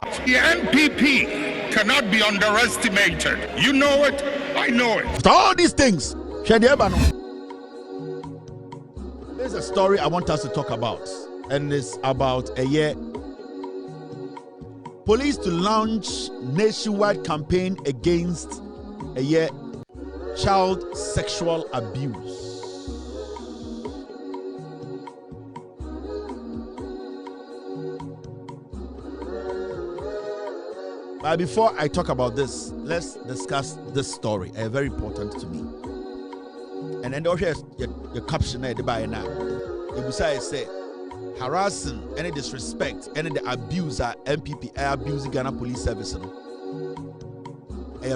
The NPP cannot be underestimated. You know it, I know it. All these things. There's a story I want us to talk about, and it's about a year. Police to launch nationwide campaign against a year child sexual abuse. But before I talk about this, let's discuss this story, very important to me. And then there's your caption there, the buyer now. You say, harassing, any disrespect, any the abuser, NPP, abusing Ghana Police Service. A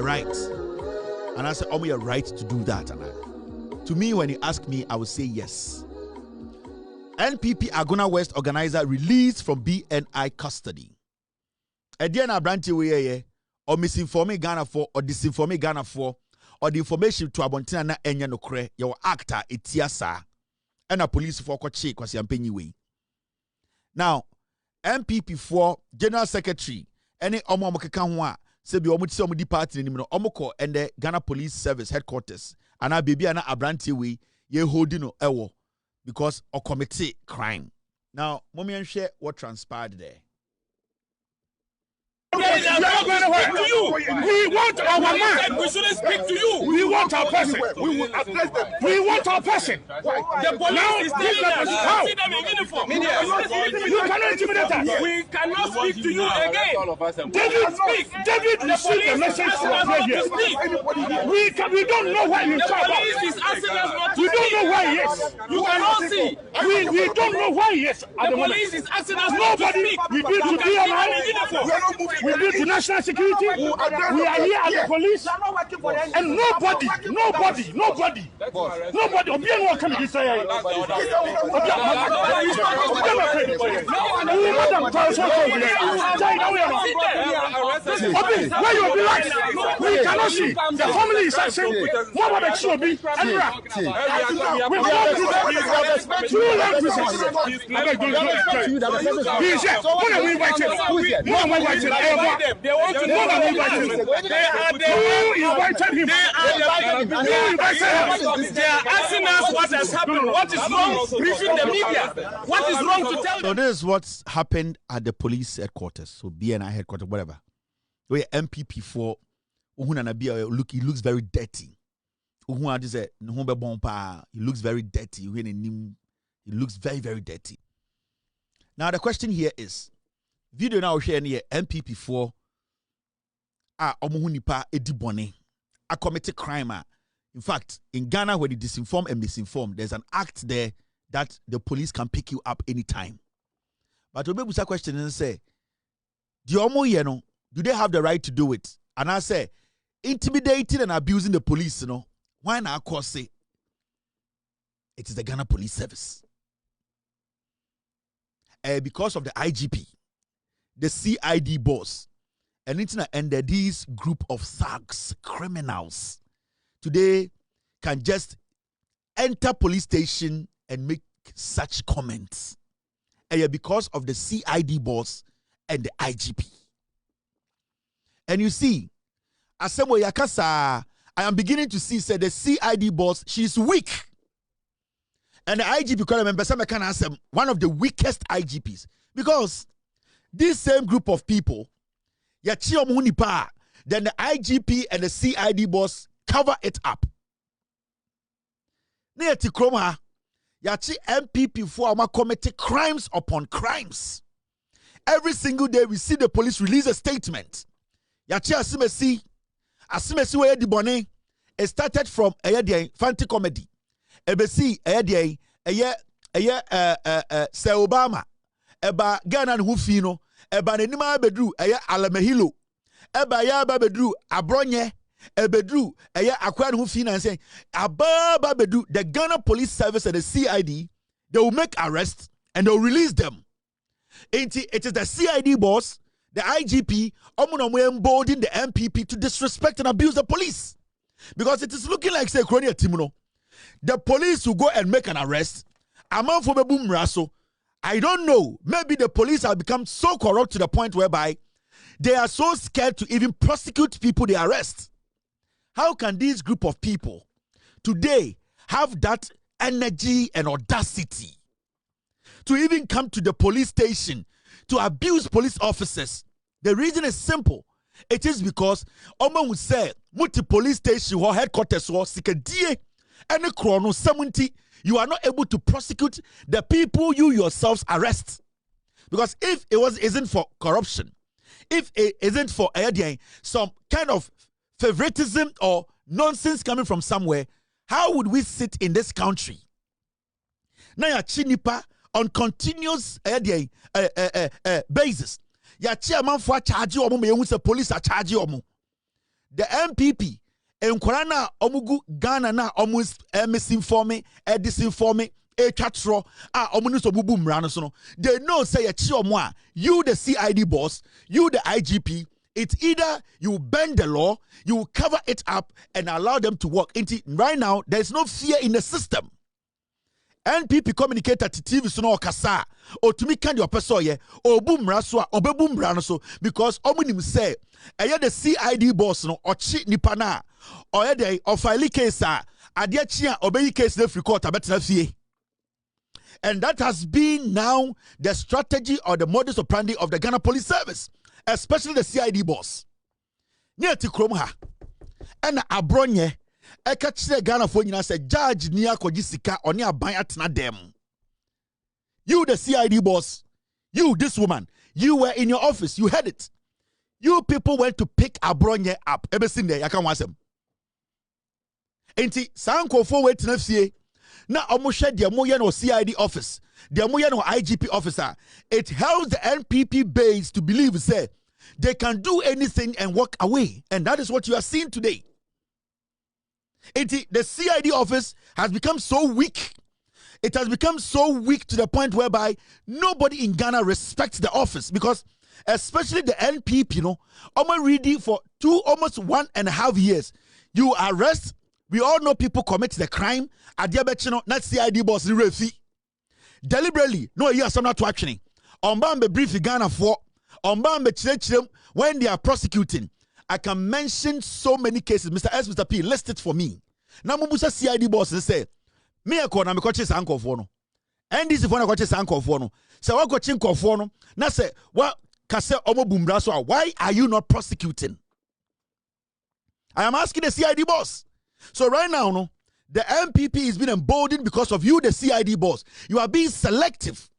right. And I say, oh, you're right to do that. And to me, when you ask me, I will say yes. NPP Agona West organizer released from BNI custody. Again, Abronye we or misinforming Ghana for or disinforming Ghana for or the information to Abontina na enya no kre your actor etiasa and a police for kwache kwasi ampenyi we. Now, NPP for General Secretary any omo keka ho a se bi omo ti se omo di party ni no omo ko and the Ghana Police Service headquarters and a baby na Abronye we ye holding no ewo because or commit crime. Now, mommy and share what transpired there. We want our man. We shouldn't speak to you. We want our person. We will address them. We want our person. The police is telling us how. See them in uniform. You cannot intimidate us. We cannot speak to you again. David, speak. David received a message from us. We don't know why he's talking. We don't know why he is. You cannot see. We don't know why he is. The police is asking us not to speak. We need to be alive. We need to national security. We are here as the police, and nobody. Obian will come to say. Where you relax? We cannot see. The family is saying, what would it should be? We want two He said, what are we invited? What are we invited? They want to know that we invited him. They are asking us what has happened. What is wrong? Briefing the media. What is wrong to tell them? So this is what's happened at the police headquarters. So BNI headquarters, whatever. Where MPP for he looks very dirty. He looks very dirty. He looks very, very dirty. Now the question here is, video now sharing here NPP for omuhunipa edibone a committed crime. In fact, in Ghana, when you disinform and misinform, there's an act there that the police can pick you up anytime. But to be a question and say, do they have the right to do it? And I say, intimidating and abusing the police, why not cause say it is the Ghana Police Service? Because of the IGP, the CID boss, and these group of thugs, criminals, today can just enter police station and make such comments. Because of the CID boss and the IGP. And you see, Asemo Yakasa, I am beginning to see, said the CID boss, she's weak. And the IGP, one of the weakest IGPs. Because this same group of people, then the IGP and the CID boss cover it up. Yachi MPP for committing crimes upon crimes. Every single day we see the police release a statement. Yachi asimesi where the bonnet. It started from a fancy comedy. Ebesi se Obama eba Ghana Hufino eba nenima bedru alamehilo eba ya bedru Abronye ebedru akwan Hufina and saying ababa bedru the Ghana Police Service and the CID, they will make arrests and they will release them. It is the CID boss, the IGP, emboldening the MPP to disrespect and abuse the police. Because it is looking like say Kronia Timuno. The police will go and make an arrest. I don't know. Maybe the police have become so corrupt to the point whereby They are so scared to even prosecute people they arrest. How can this group of people today have that energy and audacity to even come to the police station to abuse police officers? The reason is simple. It is because Oman would say, "Muti police station or headquarters or sikadie any chrono 70, you are not able to prosecute the people you yourselves arrest." Because if it isn't for corruption, if it isn't for some kind of favoritism or nonsense coming from somewhere, how would we sit in this country? Now ya chinipa on continuous basis. Ya chairman for charge omo me hu say police are charge omo. The NPP enkwara na omugu Ghana na omo misinforme disinforme chatro omo ni so bubu mra no so no. They know say ya chi omo a you the CID boss, you the IGP, it's either you bend the law, you cover it up and allow them to work. Right now there's no fear in the system. NPP communicator to TV so no kasa or to me kind your person ye or boom raswa or be boom brano because omunim say the CID boss no or chi nipana or day or file case adia chia obey case the free court abetna fie. And that has been now the strategy or the modus operandi of the Ghana Police Service, especially the CID boss. Near to Kromha and Abronye. I catch the Ghana for you say judge near Kojisika or near Bayatna dem. You the CID boss, you this woman, you were in your office, you had it. You people went to pick Abronye up. Ever seen there? I can't watch them. Enti sanko for wait to FCA. Now almost shed the Moyan or CID office, the Moyan or IGP officer. It helps the NPP base to believe say they can do anything and walk away. And that is what you are seeing today. The CID office has become so weak. It has become so weak to the point whereby nobody in Ghana respects the office because especially the NPP, you know, ready for almost 1.5 years. You arrest, we all know people commit the crime. Adiabechino, not CID boss, refi. Deliberately, no, you are some not watching. Be brief Ghana for, be when they are prosecuting. I can mention so many cases. Mr. S, Mr. P, list it for me. Now, Mubusa CID boss and say, me a corner, me coaches uncle for no. And this is one of coaches uncle for no. So what coaching for no? Now say, what Kase Omo Bumbraso, why are you not prosecuting? I am asking the CID boss. So right now, no, the NPP is being emboldened because of you, the CID boss. You are being selective.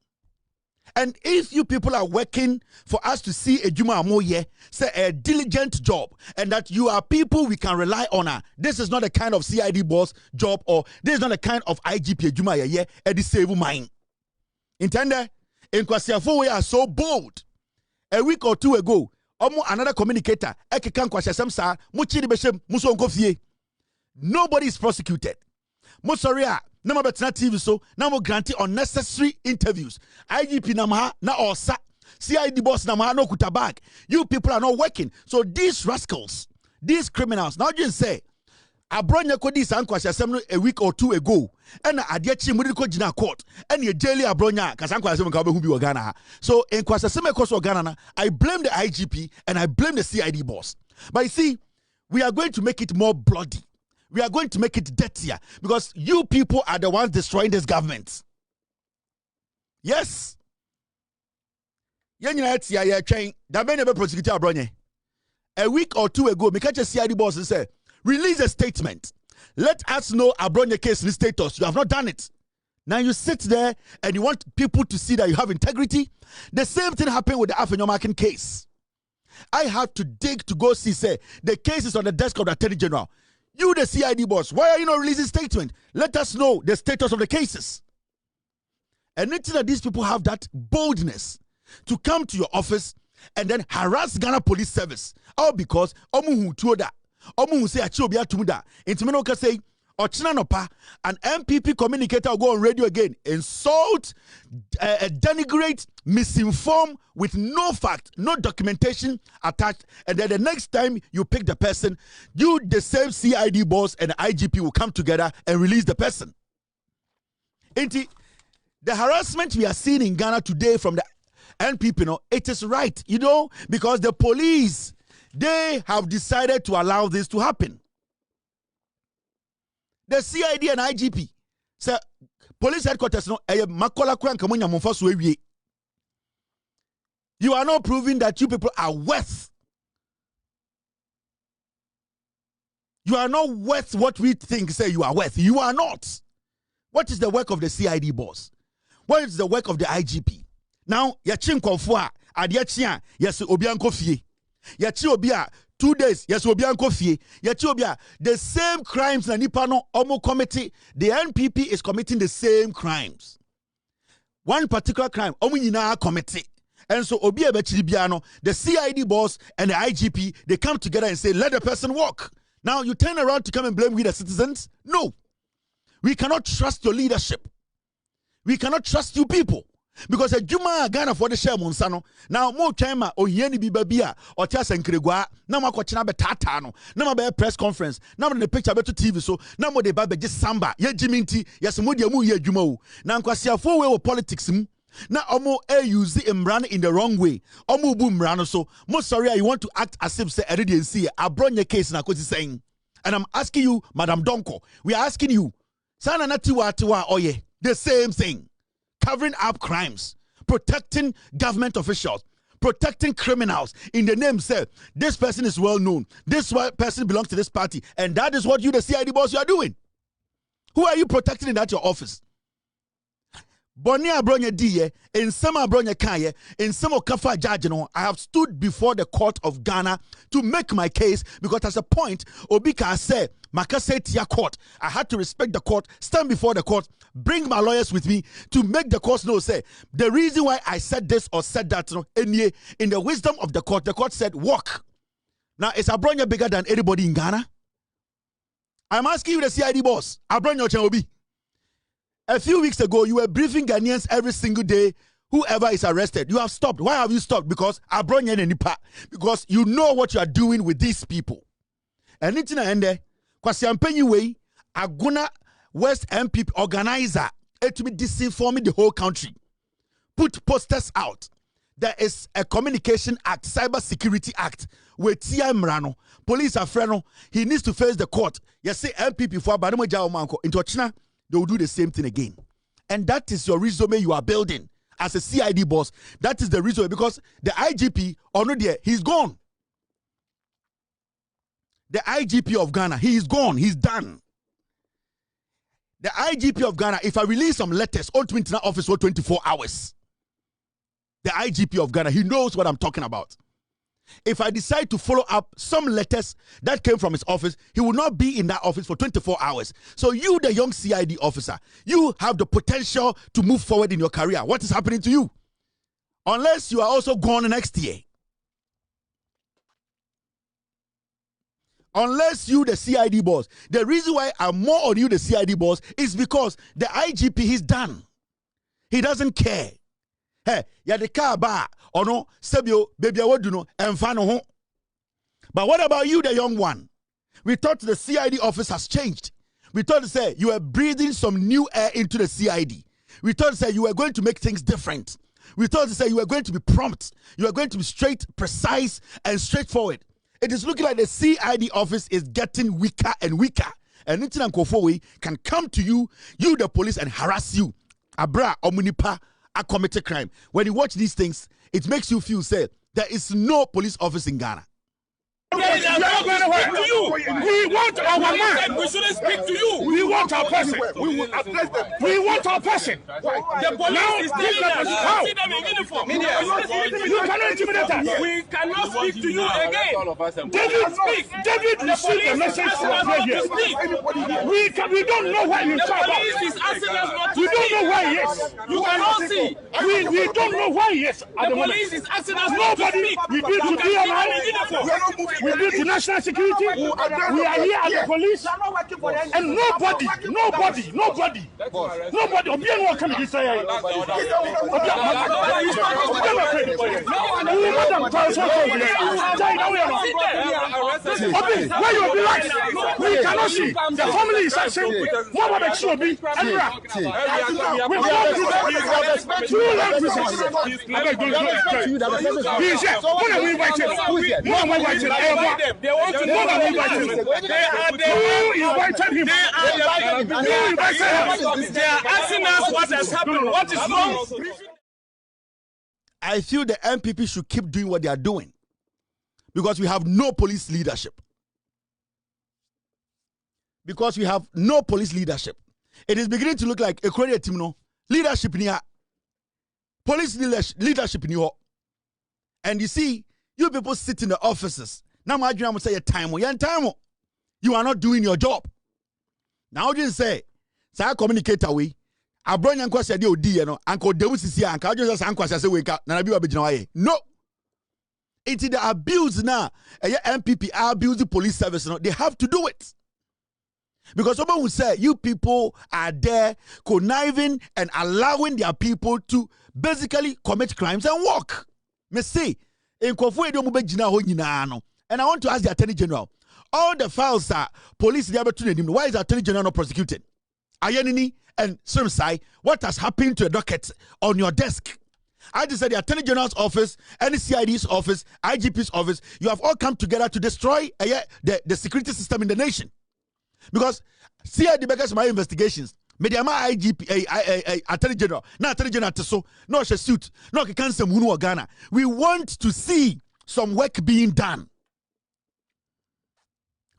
And if you people are working for us to see a Juma Amoye, say a diligent job, and that you are people we can rely on, this is not a kind of CID boss job, or this is not a kind of IGP Juma ye at the same mind. Intende? In Kwasiafo, we are so bold. A week or two ago, another communicator, nobody is prosecuted. Mosoria. Nama betina TV so now mo grant unnecessary interviews. IGP nama na osa CID boss nama no kuta bag. You people are not working. So these rascals, these criminals, now just say Abronye kodi sankwasha semno a week or two ago. And adiechi mudiko jina court. And ye jaili Abronye kasankwasha semno kabe hubi Ghana. So in kwasha semno koso Ghana, I blame the IGP and I blame the CID boss. But you see, we are going to make it more bloody. We are going to make it dirtier because you people are the ones destroying this government. Yes. A week or two ago, me catch a CID boss and say, release a statement. Let us know Abronye case in status. You have not done it. Now you sit there and you want people to see that you have integrity. The same thing happened with the Afenyomakin case. I had to dig to go see, say, the case is on the desk of the Attorney General. You, the CID boss, why are you not releasing statement? Let us know the status of the cases. And it's that these people have that boldness to come to your office and then harass Ghana Police Service. All because omu tuoda, omu say achobia tumuda. Intimeno ka say Ochinanopa, an NPP communicator will go on radio again, insult, denigrate, misinform with no fact, no documentation attached, and then the next time you pick the person, you, the same CID boss and the IGP will come together and release the person. The harassment we are seeing in Ghana today from the NPP, no, it is right, you know, because the police, they have decided to allow this to happen. The CID and IGP, say, police headquarters, no, you are not proving that you people are worth. You are not worth what we think say you are worth. You are not. What is the work of the CID boss? What is the work of the IGP? Now, yachin konfua, adiachia, yes, obianko fie. Yachi obia, 2 days, yes, obianko fie. Yachi obia, the same crimes na nipano omo committee. The NPP is committing the same crimes. One particular crime, omo yina committee. And so obia bechiribiano, the CID boss and the IGP, they come together and say, let the person walk. Now you turn around to come and blame we the citizens? No. We cannot trust your leadership. We cannot trust you people. Because a Juma Ghana for the share Monsano. Now more chama or yeni bibabia or Tias and Gregua, no more coaching be tatano, no more press conference, no more the picture better TV, so no more the baby just samba, ye jiminti, yes, modia mu ye jumo. Now kwasia 4 way of politics. Now omo use Imran in the wrong way. Omo boom rano so most sorry you want to act as if say already see Abronye case na kosi saying. And I'm asking you, Madam Donko, we are asking you, Sana natiwa tiwa oye, the same thing. Covering up crimes, protecting government officials, protecting criminals in the name say this person is well known, this person belongs to this party, and that is what you the CID boss you are doing. Who are you protecting in that your office? Boni Abronye diye, in some Abronye kaye, in some Okafa judge, I have stood before the court of Ghana to make my case because at a point, Obika said, Makase tia court, I had to respect the court, stand before the court, bring my lawyers with me to make the court know, say, the reason why I said this or said that, in the wisdom of the court said, walk. Now, is Abronye bigger than anybody in Ghana? I'm asking you the CID boss, Abronye Obi. A few weeks ago, you were briefing Ghanaians every single day. Whoever is arrested, you have stopped. Why have you stopped? Because Abronye and Nipa. Because you know what you are doing with these people. And it's in the end, kwasi ampenyi way, Aguna West NPP organizer, it to be disinforming the whole country. Put posters out. There is a communication act, cyber security act, where Tia Mrano, police are freno. He needs to face the court. Yes, say NPP for Badamo Jao Manko into China. They will do the same thing again. And that is your resume you are building as a CID boss. That is the resume because the IGP, there, he's gone. The IGP of Ghana, he is gone. He's done. The IGP of Ghana, if I release some letters, ultimately in office for 24 hours. The IGP of Ghana, he knows what I'm talking about. If I decide to follow up some letters that came from his office, he will not be in that office for 24 hours. So you, the young CID officer, you have the potential to move forward in your career. What is happening to you? Unless you are also gone next year. Unless you, the CID boss. The reason why I'm more on you, the CID boss, is because the IGP, he's done. He doesn't care. Hey, ya the car bar or no, Sebio, baby, I do no, and fan. But what about you, the young one? We thought the CID office has changed. We thought to say you were breathing some new air into the CID. We thought to say you were going to make things different. We thought to say you were going to be prompt. You were going to be straight, precise, and straightforward. It is looking like the CID office is getting weaker and weaker. And Nitin Kofowe can come to you, you the police, and harass you. Abra Omunipa. A committed crime. When you watch these things, it makes you feel say there is no police office in Ghana. We want our man. We shouldn't speak to you. We want our person. We will address them. We want our person. The police is telling us how. See them in uniform. You cannot intimidate us. We cannot speak to you again. David received a message from us. We don't know why he's talking about. The police is asking us not to. We don't know why he is. You cannot see. We don't know why he is. The police is asking us not to speak. We need to be alive. We need the national security. We are here as the police. And nobody. Obian will come and say, where you relax? We cannot see. The family is saying, what would it should be? We want two land prisons. He's here. What are we waiting? What are we waiting? They want to know that we waiting. Who invited him? They are asking us what has happened. What is wrong? I feel the NPP should keep doing what they are doing because we have no police leadership. Because we have no police leadership. It is beginning to look like a Korean team, no leadership in here. Police leadership in here. And you see, you people sit in the offices. Now my dream will say you are not doing your job. Now you say, say communicate away. Abronye nkwa se de odi ye no anka odewu sisi anka adwo se anka se wake na bi wa begina waye no. It's the abuse now. NPP abuse the police service. No, they have to do it. Because someone will say, you people are there conniving and allowing their people to basically commit crimes and walk. Me say, and I want to ask the Attorney General, all the files are police, why is the Attorney General not prosecuted? Ayenini and Srimsai, what has happened to the docket on your desk? I just said the Attorney General's office, NCID's office, IGP's office, you have all come together to destroy the security system in the nation. Because CID because my investigations, Mediama IGP, Attorney General, not Attorney General Teso, no she suit, no cancel Munu Ghana. We want to see some work being done.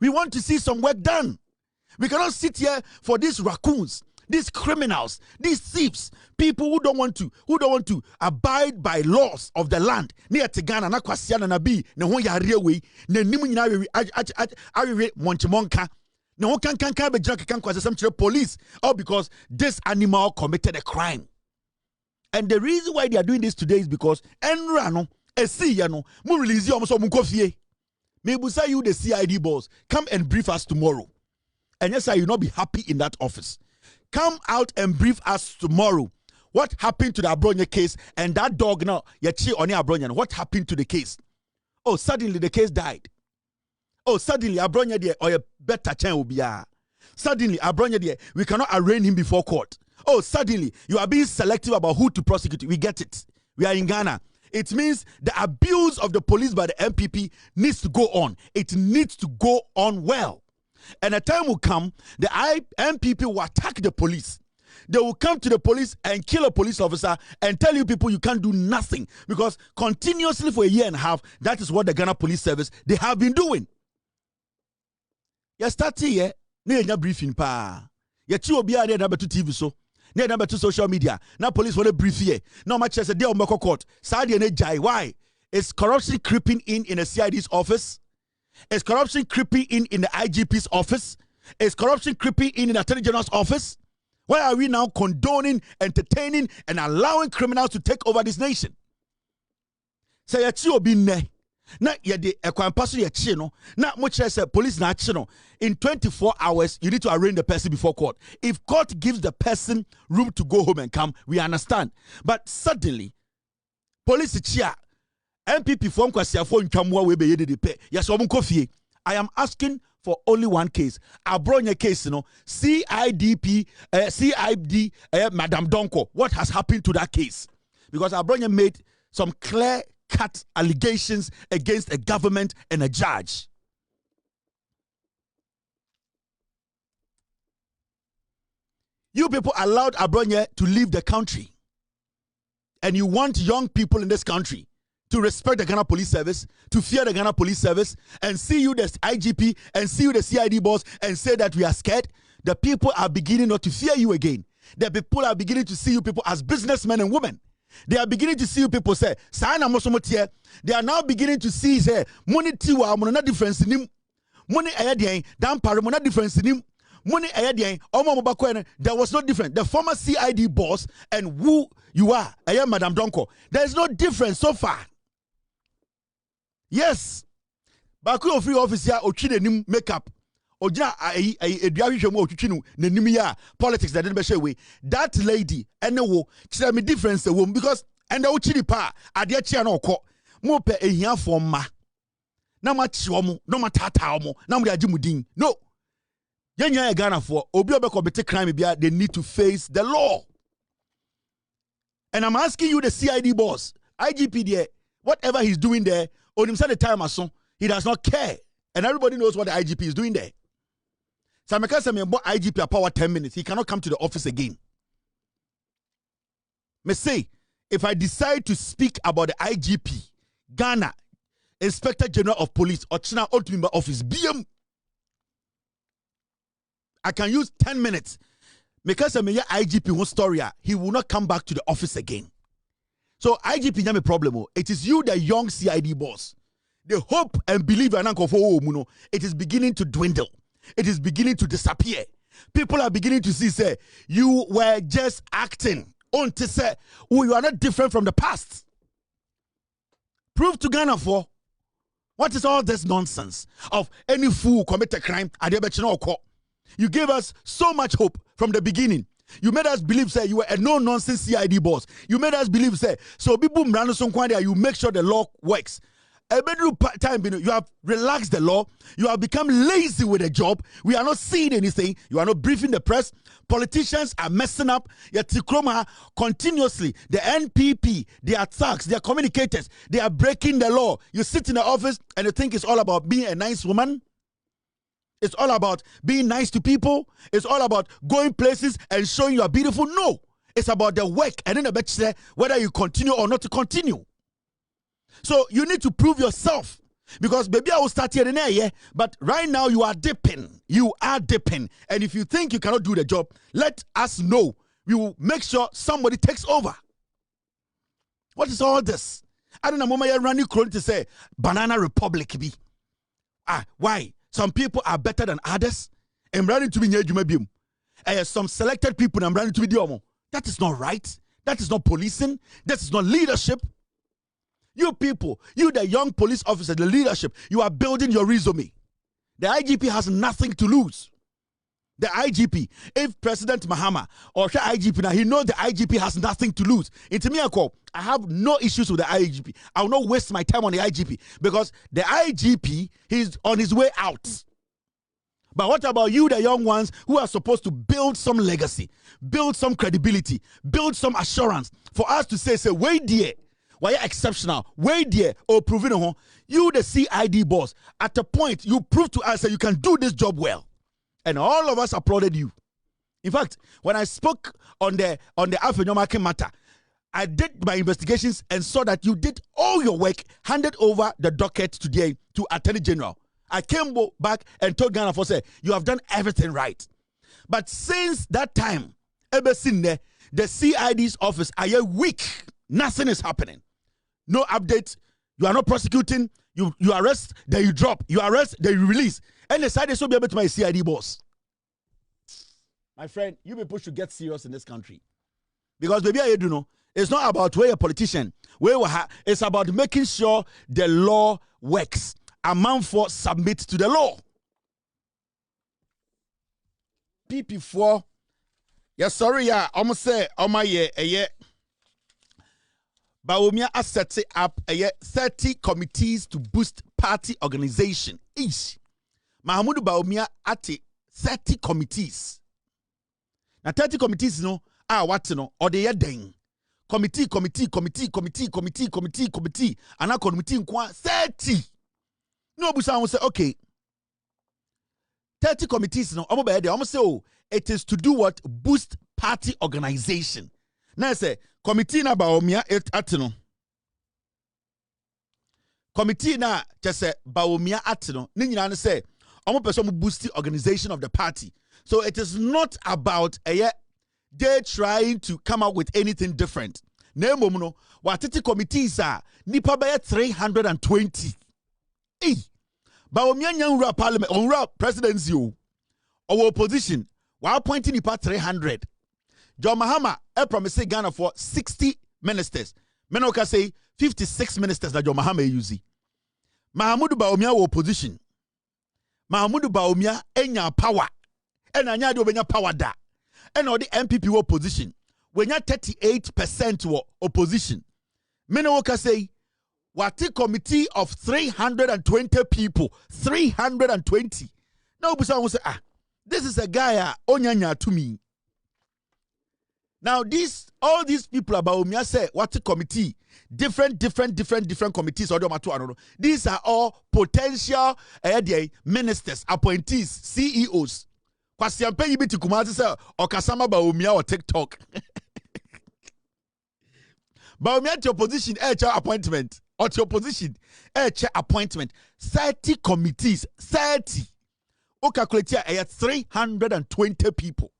We want to see some work done. We cannot sit here for these raccoons, these criminals, these thieves, people who don't want to abide by laws of the land. Near Tigana, na Kwasiana na bi, ne ho ya rewe, ne nimu nyina awe monchimonka. No one can be drunk some police, all because this animal committed a crime. And the reason why they are doing this today is because Enrano, mu release you almost maybe say you the CID boss, come and brief us tomorrow. And yes, I will not be happy in that office. Come out and brief us tomorrow. What happened to the Abronye case and that dog now, Yachi Oni Abronye, what happened to the case? Oh, suddenly the case died. Oh, suddenly Abronye there or a better chance will be. Suddenly Abronye there, we cannot arraign him before court. Oh, suddenly you are being selective about who to prosecute. We get it. We are in Ghana. It means the abuse of the police by the NPP needs to go on. It needs to go on well. And a time will come, the NPP will attack the police. They will come to the police and kill a police officer and tell you people you can't do nothing. Because continuously for a year and a half, that is what the Ghana Police Service, they have been doing. You start here, you briefing pa. You chi obi ade number 2 TV so. Ne number 2 social media. Now police want to brief here. Now much as a day on court. Saudi ne jai. Why? Is corruption creeping in the CID's office? Is corruption creeping in the IGP's office? Is corruption creeping in the Attorney General's office? Why are we now condoning, entertaining, and allowing criminals to take over this nation? Say you chi obi ne. Na yede ekwampaso ye chi no na mo kire say police na chi no in 24 hours you need to arraign the person before court. If court gives the person room to go home and come, we understand. But suddenly police chia NPP form kwasiafo ntwamwa we be yede de pe yes omo kofie. I am asking for only one case. Abronye case, you know, CID, Madam Donko. What has happened to that case? Because Abronye made some clear-cut allegations against a government and a judge. You people allowed Abronye to leave the country. And you want young people in this country to respect the Ghana Police Service, to fear the Ghana Police Service, and see you the IGP, and see you the CID boss, and say that we are scared. The people are beginning not to fear you again. The people are beginning to see you people as businessmen and women. They are beginning to see you people say, they are now beginning to see, say, money tiwa, money difference in him. Money ayadian, damn paro, money difference in him. Money ayadian, there was no difference. The former CID boss and who you are, Madam Donko, there is no difference so far. Yes, Baku free officer or nim makeup. Oja a diavision more to Nenimia politics that didn't be way. That lady and no tell me difference the woman because and the chili pa at the chiano co more per a year for ma. No much no matata no mudin. No. Yenya Ghana for Obiobe commit crime they need to face the law. And I'm asking you, the CID boss, IGP there, whatever he's doing there, on himself the time as son, he does not care. And everybody knows what the IGP is doing there. So because I'm IGP a power 10 minutes, he cannot come to the office again. Me say, if I decide to speak about the IGP, Ghana, Inspector General of Police, or China Ultimate Office, BM, I can use 10 minutes. Because I'm IGP one story, he will not come back to the office again. So IGP have a problem. It is you, the young CID boss. The hope and belief it is beginning to dwindle. It is beginning to disappear. People are beginning to see, say, you were just acting. On to say, oh, you are not different from the past. Prove to Ghana for what is all this nonsense of any fool commit a crime at the court. You gave us so much hope from the beginning. You made us believe, say, you were a no-nonsense CID boss. You made us believe, say, so people you make sure the law works. A better time, you have relaxed the law. You have become lazy with the job. We are not seeing anything. You are not briefing the press. Politicians are messing up. Yet continuously, the NPP, their thugs, their communicators, they are breaking the law. You sit in the office and you think it's all about being a nice woman. It's all about being nice to people. It's all about going places and showing you are beautiful. No, it's about the work and then the bachelor, whether you continue or not to continue. So you need to prove yourself because maybe I will start here and there, yeah. But right now you are dipping. You are dipping. And if you think you cannot do the job, let us know. We will make sure somebody takes over. What is all this? I don't know. Mama, you're running clone to say Banana Republic be. Why? Some people are better than others. I'm running to be near Jumabim. Some selected people I'm running to be Diomo. That is not right. That is not policing. That is not leadership. You people, you the young police officer, the leadership, you are building your resume. The IGP has nothing to lose. The IGP, if President Mahama or the IGP now, he knows the IGP has nothing to lose. Into me, I have no issues with the IGP. I will not waste my time on the IGP because the IGP, he's on his way out. But what about you, the young ones who are supposed to build some legacy, build some credibility, build some assurance for us to say, wait there. Why are exceptional? Wait there or proving you the CID boss. At a point, you prove to us that you can do this job well. And all of us applauded you. In fact, when I spoke on the Abronye matter, I did my investigations and saw that you did all your work, handed over the docket today to Attorney General. I came back and told Ghana for say, you have done everything right. But since that time, ever since the CID's office are weak. Nothing is happening. No updates. You are not prosecuting. You arrest, then you drop. You arrest, then you release. And the side is so be able to my CID boss. My friend, you people should get serious in this country. Because baby, I do know. It's not about where a politician, it's about making sure the law works. A man for submit to the law. PP4. Yeah, sorry, yeah. Almost say, yeah. Bawumia has set up 30 committees to boost party organization. Each. Mahamudu Bawumia at 30 committees. Now 30 committees what or they are dang. Committee. And a committee 30. No, Busa will say, okay. 30 committees almost say, it is to do what? Boost party organization. Now I say, committee na Bawumia atino. Committee na just say Bawumia atino. Ni nyina say omo person boost the organization of the party. So it is not about they trying to come up with anything different. Nemo no watiti committees are nipa by 320. Bawumia nyanura parliament onra presidency or opposition while pointing nipa 300. John Mahama promised Ghana for 60 ministers. Menoka say 56 ministers that John Mahama use. Mahamudu Bawumia wo opposition. Mahamudu Bawumia enya power. Ena anya de obenya power da. Ena the NPP wo opposition. Wenya 38% wo opposition. Mene wo ka say wati committee of 320 people. 320. Now obusa wo say this is a guy onyanya to me. Now all these people about Bawumia say wati committee different committees or these are all potential ministers, appointees, CEOs. Kwasiampe yibi ti Kumasi say okasama Bawumia or TikTok. Bawumia to opposition chair appointment or to opposition chair appointment 30 committees 30. O calculate here 320 people.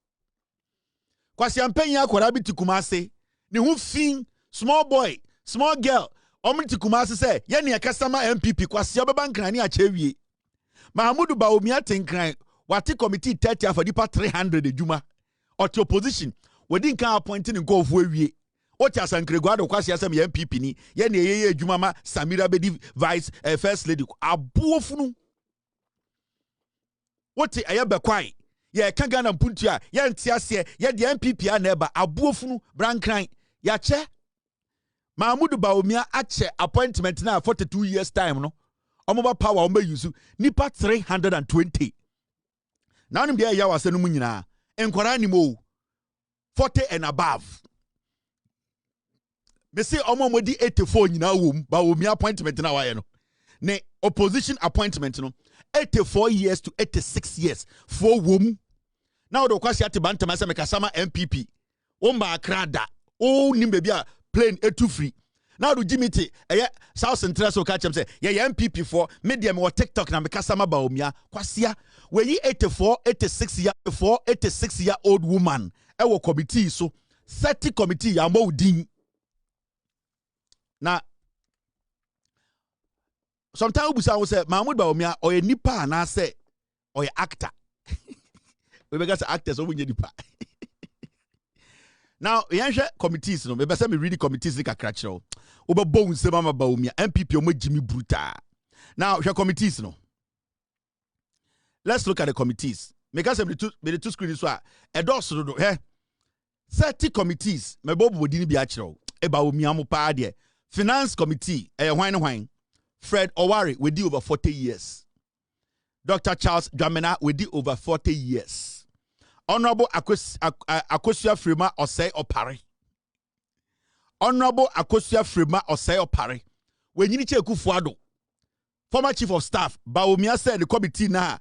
Kwasiampe ya kwarabi ti Kumasi ni hu fin small boy small girl omiti Kumasi say yeni akasama NPP kwasi obeba nkrani achewie Mahamudu Bawumia tenkran wati committee 30 for dipa 300 ejuma oti opposition wedi nkan appointing nko ofu awie oti asankrego kwasi asem NPP ni yeni eyeye ejuma ma Samira bedi vice first lady abuofunu oti ayebekwai ye kanga na mpuntu a ye ntiase ye de NPP a na eba abuofunu brankran ya che Mahamudu Bawumia ache appointment na 42 years time no. Omoba power omba yusu nipa 320. Now nim dia ya wase no mu nyina. Enkwara ni mo 40 and above. Me say omomodi 84 nyina wom Bawumia appointment na waye no. Ne opposition appointment no 84 years to 86 years for wom. Now do kwasi ati bantama se mekasama NPP. Omba akrada. O nim baby a plane etu free. Now do Jimmy South Central so catch him say yeah NPP for medium or TikTok na mekasama Bawumia kwasia when you 86 year old woman ewo committee so 30 committee ya mo din na sometimes we say Mahamudu Bawumia or nipa na say or actor we be say actors so we nipa. Now, yansha committees no, maybe say me read the committees like kakra Oba nsema mama Bawumia NPP omo Jimmy Bruta. Now, your committees no. Let's look at the committees. Make us the two screens so e dos do 30 committees me bobo wodi ni bi akira e Bawumia mo pa de. Finance committee hwan Fred Owari we di over 40 years. Dr. Charles Dwamena we di over 40 years. Honorable Akosua Frima Osei Opare. Honorable Akosua Frima Osei Opare. When you check Kufuado, former chief of staff, Bawumia said the committee na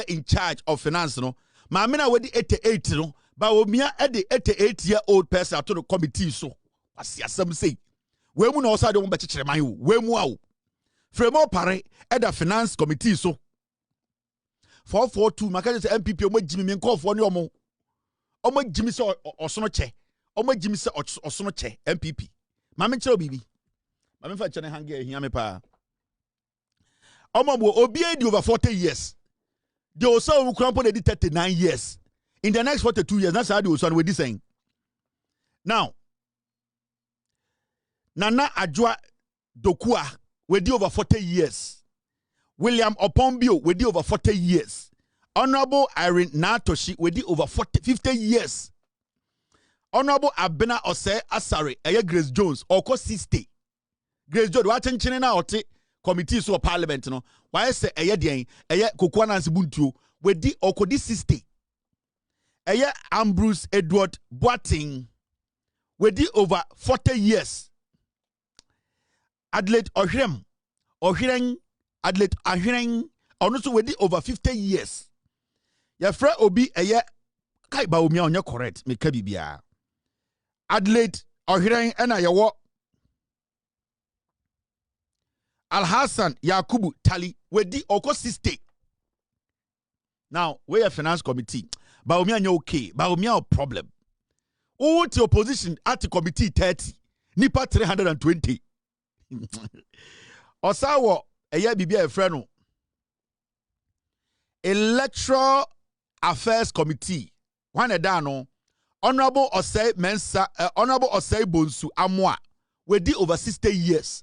in charge of finance no. Mamina wedi 88 no. Bawumia at the 88-year-old person to the committee so. What's some say? We mu no also de umba chichere man you. We mu awo. Frima Opare at the finance committee so. 442 maka say NPP omo Jimmy me nkofo ne omo Jimmy se osono che omo Jimmy se osono che NPP ma me kire obibi ma me fa chene hange ehia me pa omo bo obi edi over 40 years they also will cramp on 39 years in the next 42 years that's how they also we this saying now Nana Adjoa Dokua we di over 40 years. William Opombio we did over 40 years. Honorable Irene Natoshi we did over 50 years. Honorable Abena Osei Asare Grace Jones oko 60. Grace Jones wa chenchene na ote committee so parliament no. Why say den Kokwa Nancy Buntu we did oko 60. Ambrose Edward Boating we did over 40 years. Adelaide Ohireng Adelaide Ahireng also we did over 50 years. Your friend Obi kai Bawumia onye correct me ka bibia. Adelaide Ahireng ena yawo Al-Hassan Yakubu Tali we did oko 60. Now we a finance committee. Bawumia nye okay. Bawumia a problem. Who to opposition at the committee 30. Nipa 320. Osawo bibia e friend no Electoral Affairs Committee one no Honorable Osei Mensa Honorable Osei Bonsu Amwa we did over 60 years.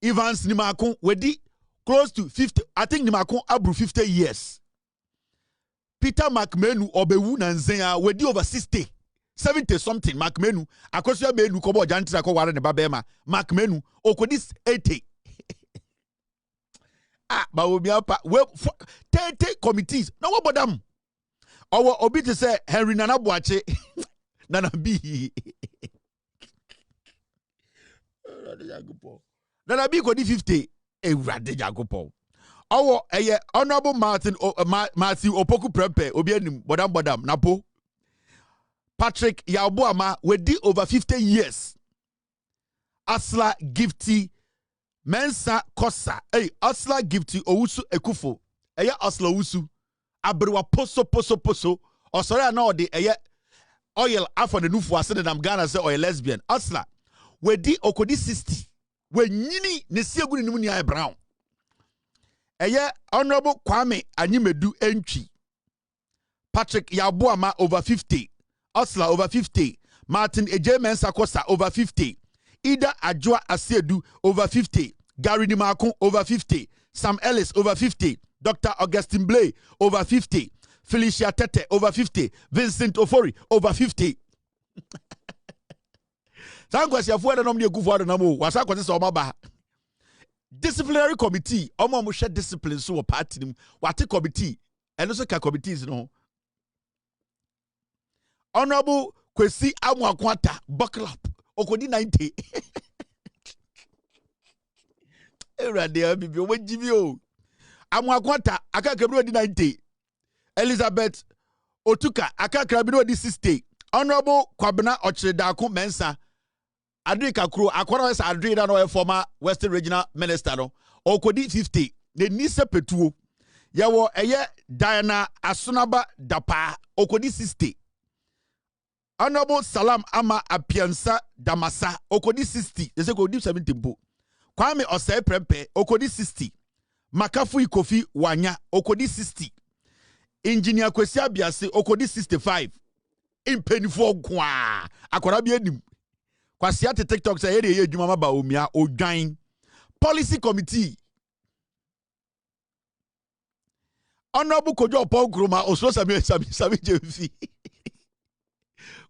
Evans Nimakon wedi close to 50. I think Nimakon abru 50 years. Peter McMenu obewu nanzenya wedi over 60. 70 something McMenu akosua menu kobo jantra ko ware ne babema McMenu okodi 80. Ba obi apa we 30 committees no wo bodam owo obi te say Henry Nana Boache Nana B Nana B kodi 50 ewrade jagopo owo eye honorable Martin Opoku Prempe obi anim bodam napo Patrick Yabuama wedi over 50 years. Asla Gifty Mensa Kosa. Hey, Asla Gifty Owusu Ekufo. Eya Asla Owusu. Abrewa poso. Osore na odi eye oil afọ the nufu ase dem Ghana say oil lesbian. Asla wedi okodi 60. We nyini ne siegu ni mu brown. Eye honorable Kwame Anyimedu Entwi. Patrick Yabuama over 50. Osla over 50. Martin Eje Mensa Kosa over 50. Ida Ajwa Asiedu over 50. Gary Nimakon over 50. Sam Ellis over 50. Dr. Augustine Blay over 50. Felicia Tete over 50. Vincent Ofori over 50. Disciplinary committee. Omo share discipline so party. What committee? And also committees no. Honorable Kwesi Amwakwata buckle up okodi 90. Erade bibi o jibi o. Amwakwata akakabiro di 90. Elizabeth Otuka akakabiro di 60. Honorable Kwabena Ochredako Mensa Adrika Kro akwara wesa Adrika no former Western Regional Minister no okodi 50. Ne nise petuo. Yawo eye Diana Asunaba Dapa okodi 60. Honorable Salam Ama Apiansa Damasa okodi 60. They say okodi 70 mpo. Kwame Osei Prempe okodi 60. Makafu Ikofi Wanya okodi 60. Engineer Kwesi Abiase okodi 65. Impenifo kwa akwara bi enim. Kwasi ate TikTok say ye edwuma maba omia odwan. Policy committee. Honorable Kojo Paul Groma Oslo Sami Jemfi.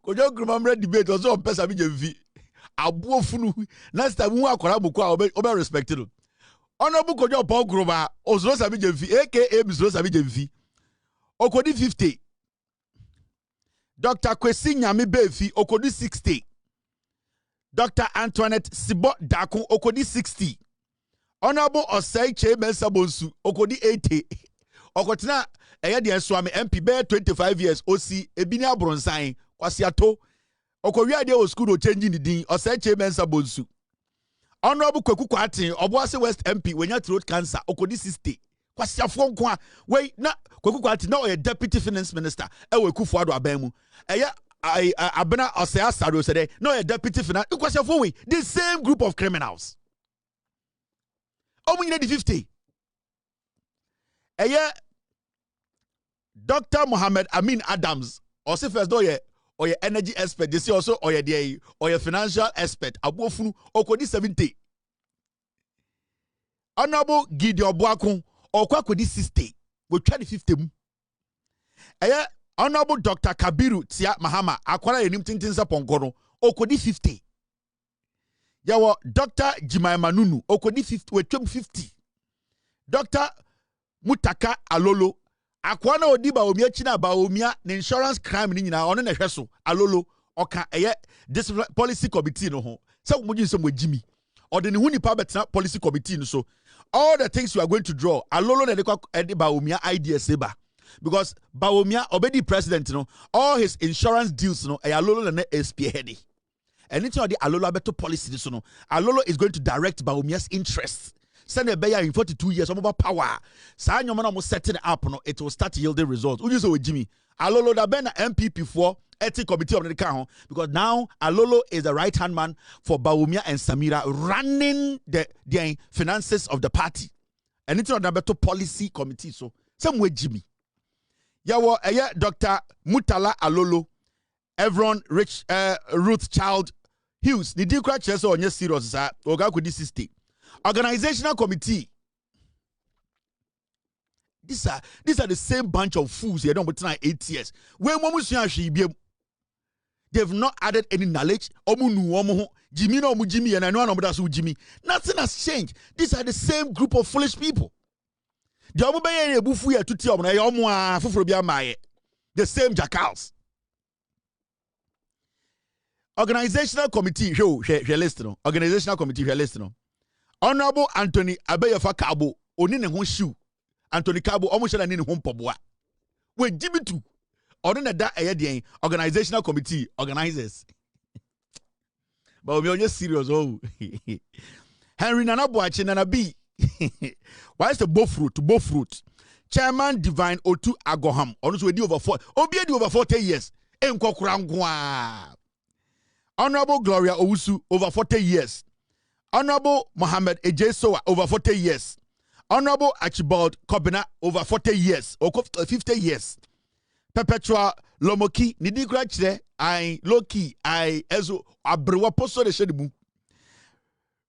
Kojo Groma debate also on pesa bi Jemfi. Abuofunu next time who akwara bokwa obe respected. Honorable Kojo Paul Groma Oslo Sami Jemfi aka Oslo Sami Jemfi. Okodi 50. Dr. Kwesi Nyame Befi okodi 60. Dr. Antoinette Sibo Dakun okodi 60. Honorable Osei Mensa Bonsu okodi 80. Okotina eye de ensoame MP be 25 years osi ebini abronsan kwasi ato okowia de o school o change ni din Osei Mensa Bonsu. Honorable Kweku Kwatin Obuase West MP wenya throat cancer okodi 60. Kwasi afo nko we na Kweku Kwatin na o deputy finance minister e we Kufuado abamu eye abena Osei Asado said no a deputy finance kwasi afo we the same group of criminals omunyina di 50 eye Dr. Mohammed Amin Adams also first do ye or your energy expert they say also or your financial expert abofunu okodi 70. Honorable Gideon Boakun okodi 60 we try the 50 mu eye Honorable Dr. Kabiru Tia Mahama akwara yenim tintinsa ponkono okodi 50. Yawo Dr. Jimai Manunu okodi 50 we 50. Dr. Mutaka Alolo akwana odiba omia china ba omia na insurance crime ni nyina ono na hweso Alolo oka eye discipline policy committee no ho se mo gin se mo gimi ode ne hu nipa betena policy committee no so all the things you are going to draw Alolo na de ba omia ideas eba because ba omia obedi president no all his insurance deals no Alolo na spearhead anything the Alolo abeto policy so no Alolo is going to direct ba omia's interests. Send a bear in 42 years about power. Sign your man setting up, no, it will start yielding results. Who you say with Jimmy? Alolo da ben NPP for ethics committee of the account because now Alolo is the right hand man for Bawumia and Samira running the finances of the party. And it's not about policy committee. So some way Jimmy. Yawo Dr. Mutala Alolo, Evron Ruth Child Hughes. Ni di kwa cheso onye serious sa oga kudi 60. Organizational committee. These are the same bunch of fools here. Don't between 8 years. When they've not added any knowledge. Jimmy no Jimmy and I know that's who Jimmy. Nothing has changed. These are the same group of foolish people. The same jackals. Organizational committee, organizational committee, Honorable Anthony Abeyefa Kabo, onine ho shoe. Anthony Kabo, almost shall nini home poboa. We Jimmy too. Or that organizational committee organizers. But we are just serious. Oh, Henry Nana Boachi Nana B. Why is the both fruit? Chairman Divine O2 Agoham. Honestly, we do over 40 years. Honorable Gloria Owusu over 40 years. Honorable Mohammed Ejesoa over 40 years. Honorable Archibald Kobina over 40 years or 50 years. Perpetual Lomoki Nidigra Chre I Loki I Ezo Abrewa Poso de Shedibu.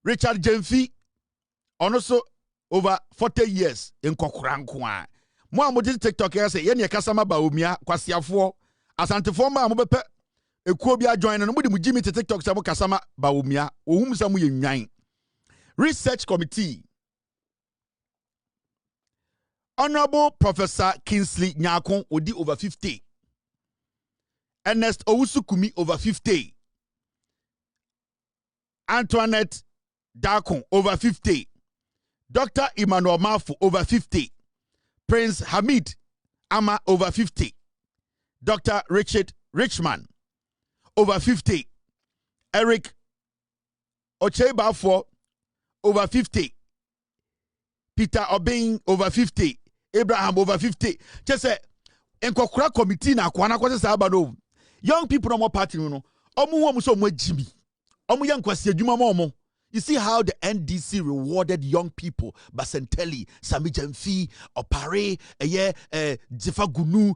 Richard Jemfi also over 40 years in Kokurankwa. Mo amodi TikTok say ye ne kasama ba omia kwasiafo asantefo ma mo bepe ekuo bia join no mo di mu Jimmy TikTok say mo kasama ba omia ohum say mo ye nwan. Research committee. Honorable Professor Kingsley Nyakon Odi over 50. Ernest Owusukumi over 50. Antoinette Dakon over 50. Dr. Emmanuel Mafu over 50. Prince Hamid Ama over 50. Dr. Richard Richman over 50. Eric Ochebafo over 50. Peter Obeng over 50. Abraham over 50. Just say enkokura committee na kwana kwase sabado. Young people no more party no. Omu so mo Jimmy. Omu yan kwase adwuma mo. You see how the NDC rewarded young people. Basentelli, Sami Jemfi, Opare, Jifa Gunu,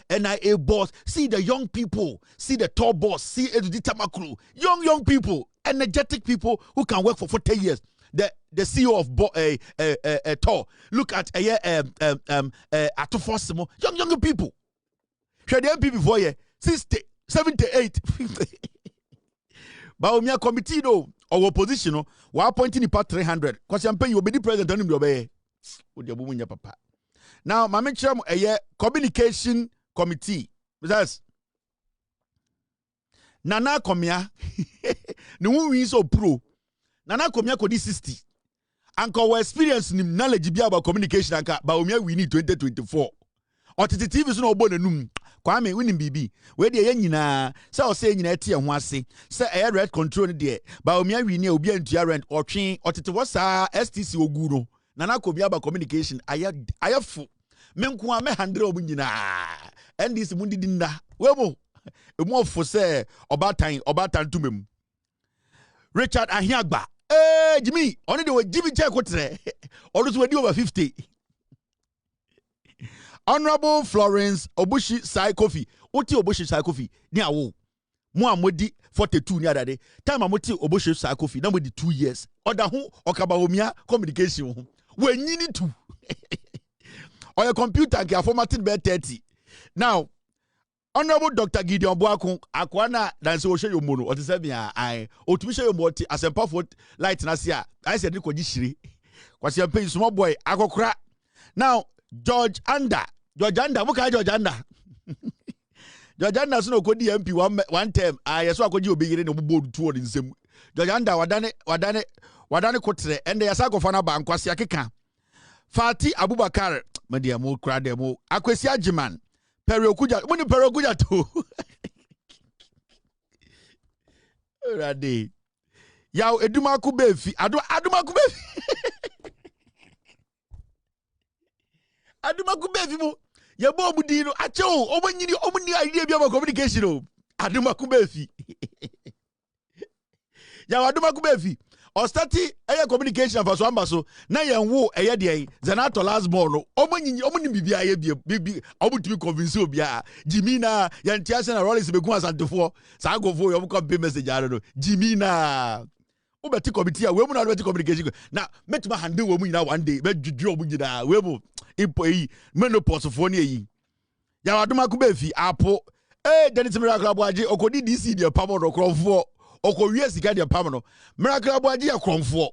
NIA boss. See the young people. See the tall boss. See Edudita Makulu. Young people. Energetic people who can work for 40 years. The CEO of Tor. Look at Atofosimo. Young people. Share the NPP for you. 60, 78. But we committee no or opposition no. We appointing the part 300. Cause I'm paying you be the president on him obey. Papa. Now, my mention communication committee. That's Nana Komia. No one is so pro. Nana Komia kodi 60. Anko we experience ni knowledge about communication anka ba omia we need 2024. Otiti so no obo nanum. Kwame winning BB. Where the nyina say o say nyina tie ho ase. Say air red control ni de. Ba omia we ni obi antua rent otwe otiti wasa STC ogu no. Nana Komia about communication ayafu. Menko a me 100 obu nyina. NDC mundi dinda. Webo. Emu ofo say obatan tumem. Richard Ahiagba. Jimmy, only the way Jimmy check what today. Always we do over 50. Honorable Florence Obushi Sai Kofi. Oti Obushi Sai Kofi. Ni awo. Mo amodi 42 ni adade. Time amoti Obushi Sai Kofi. Na mo di 2 years. Oda hu okaba omia communication. We nyini tu. On your computer ke formatting be 30. Now, Honorable Dr. Gideon Boakun akwana dance wo hwe yomo no o te se bia ai otumi hwe yomo ti asempa for light na sia I said ko gishire kwase ampe small boy akokora. Now George Anda muka George Anda George Anda so no kodi MP one term yeso akoji obigire no bobo tuo ni nsem. George Anda wadane kotre ende yasa kofa na ba nkwase akeka. Fati Abubakar media mo kra dem akwesi agiman Perokuja, when you Perokuja too. Rade. Yaw edumaku befi. Adumaku befi. Adumaku befi mo. Yebo obudi no ache o omanyini omuni idea bi about communication o. Adumaku befi. Yaw adumaku befi. O start communication for so ambaso na yenwo de Zanato last born no omuni bibia ye bibi obutumi convince obia Jimina yantia se na Rollins begun asantefo sa agofo yo ko be message are no Jimina Ubeti committee, we will not let communication. Now, met my hand do woman now one day, but you drop with that. We will impoi menopause of 1 year. Yawaduma Kubefi, Apple, Dennis Miracle Abuaji, Okodi DC, the Pamano, Cronfo, Oko yes, he got the Pamano, Miracle Abuaji, a Cronfo.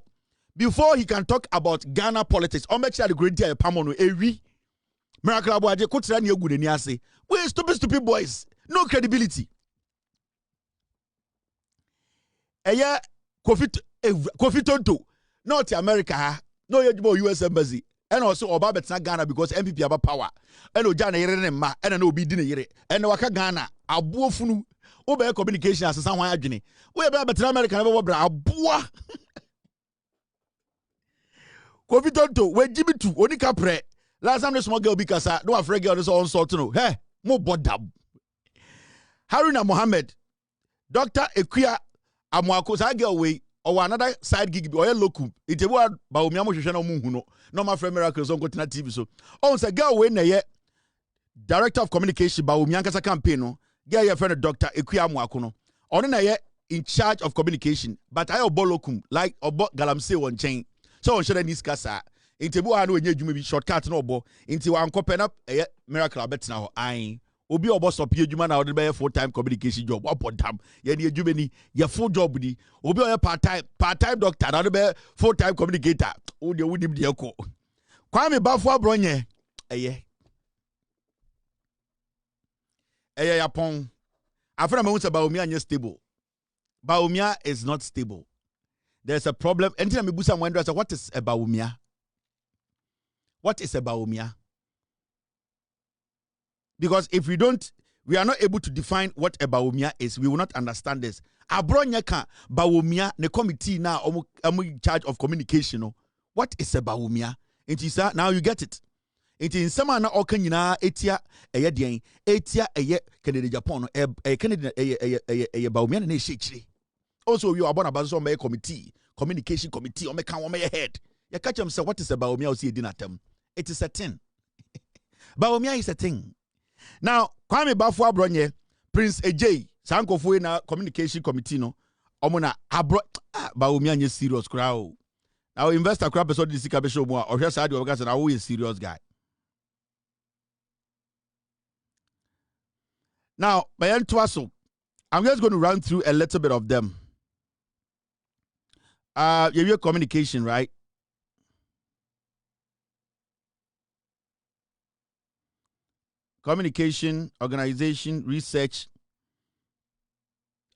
Before he can talk about Ghana politics, or make sure the great deal Pamano, every Miracle Abuaji, could run your good in Yase. We're stupid boys, no credibility. Aya Kofi Tonto, not America, no US embassy, and also Obama Ghana because NPP have power. And Ojana Yere Ma, and an Obi Dine Yere, and Waka Ghana, Abuofunu, Obe communication as someone Agini. We have America never Abua Kofi Tonto, where Jimmy to Onika Pre, last time the small girl because I don't afraid girl is all sort to know. Hey, more bodab. Haruna Mohammed, Dr. Ekuya Amwako Saga way or another side gig or locum. It was Baumia Shana Muhuno. No, my friend Miracles on Continent TV. So, on the girl when they Director of Communication Baumianka campaign, get your friend Dr. Ekuya Amwako. On a in charge of communication, but I obo locum like obo galamse one chain. So on share this kasa. Into bo anu enye dwuma bi shortcut no obo. Into wan kopen up miracle bet na ho an. Obi obo stop adwuma na ode be full-time communication job. Opodam. Ye ne adwuma ni ye full job ni. Obi oye part-time doctor na ode be full-time communicator. O de wudim de ko. Kwame bafo Abronye. Eye yapon. After me say Baumia anye stable. Baumia is not stable. There's a problem. Anytime me busa wonder what is a Baumia? What is a Baumia? Because if we are not able to define what a Baumia is, we will not understand this. Abronye ka Baumia ne committee now in charge of communication. No? What is a Baumia? It is now you get it. It is some na okanyina etia eye etia eye Canada Japan Canada Baumia na shechire. Also you are born about some communication committee or make one head. You catch him say what is a Baumia or see dinatem. It is a thing. Baumia is a thing. Now, Kwame Bafo Abronye, Prince AJ, Sankofo na communication committee no. Omona Baumia nye serious crowd. Now investor crowd person this ka be show mo or hwe side of guys na who is serious guy. Now, I'm just going to run through a little bit of them. Your communication, right? Communication, organization, research.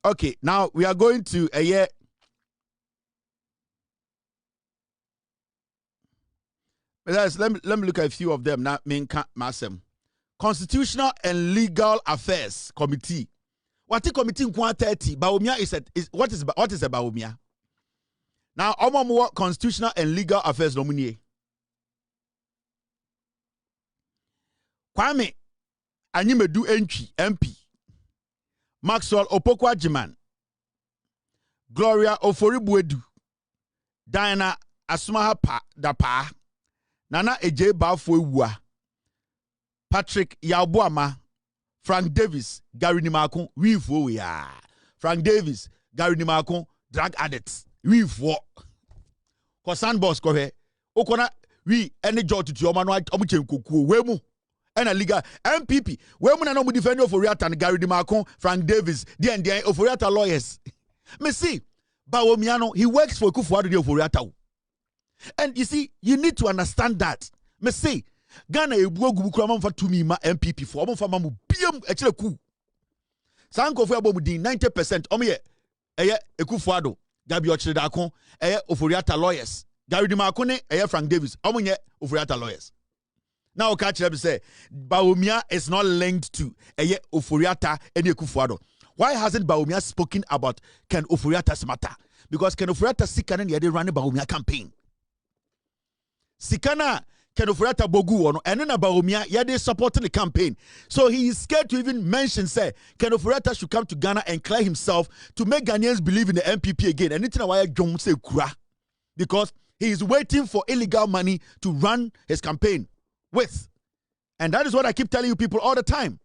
Okay, now we are going to a year. Let me look at a few of them. Now, Masem. Constitutional and Legal Affairs Committee. What is committee 130? Baumia is what is a Baumia? Now, more Constitutional and Legal Affairs nominee. Kwame Anyimedu MP. Maxwell Opokwa Jiman. Gloria Oforibuedu. Diana Asumaha Dapa. Nana Eje Bafo Patrick Yabuama, Frank Davis, Gary Nimakon, we for ya. Frank Davis, Gary Nimakon, drug addicts, we for. Kosan boss ko he. Okona we any job to your man omuchen kuku wemu. And a legal NPP. Wemu na no mu defend Oforiata and Gary Nimakon, Frank Davis, the Oforiata lawyers. Me see, Bawomiano, he works for Kufuadu de Oforiata. And you see, you need to understand that. Me see, Ghana ebuogu kura for to me ma NPP for omo fa mamu biam echire ku sanko for abomu din 90% omo ye eye Ekufuado Gabi Ochire Dakon eye Oforiata lawyers Gary Dimako ne eye Frank Davis omo nye Oforiata lawyers. Now catch them say Baumia is not linked to eye Oforiata and Ekufuado. Why hasn't Baumia spoken about Ken Oforiata's matter? Because Ken Oforiata sikana ne dey run Baumia campaign. Sikana Ken Oforiata bogu ono and then Baumia yade supporting the campaign. So he is scared to even mention say Ken Oforiata should come to Ghana and clear himself to make Ghanaians believe in the NPP again. And it's why John say kura because he is waiting for illegal money to run his campaign with. And that is what I keep telling you people all the time.